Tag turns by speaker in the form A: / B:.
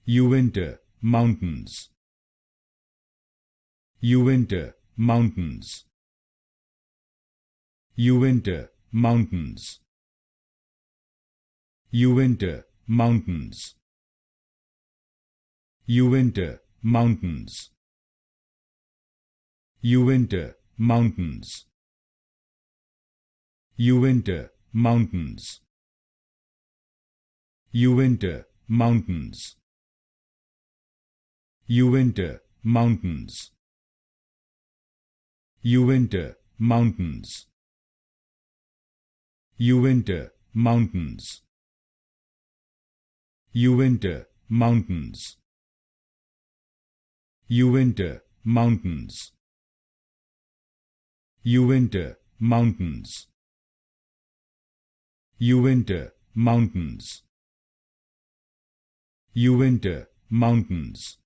A: Uinta Mountains. Uinta Mountains. Uinta Mountains. Uinta Mountains. Uinta Mountains. Uinta Mountains. Uinta Mountains. Uinta Mountains. Uinta Mountains. Uinta Mountains. Uinta Mountains. Uinta Mountains. Uinta Mountains. Uinta Mountains. Uinta Mountains. Uinta Mountains.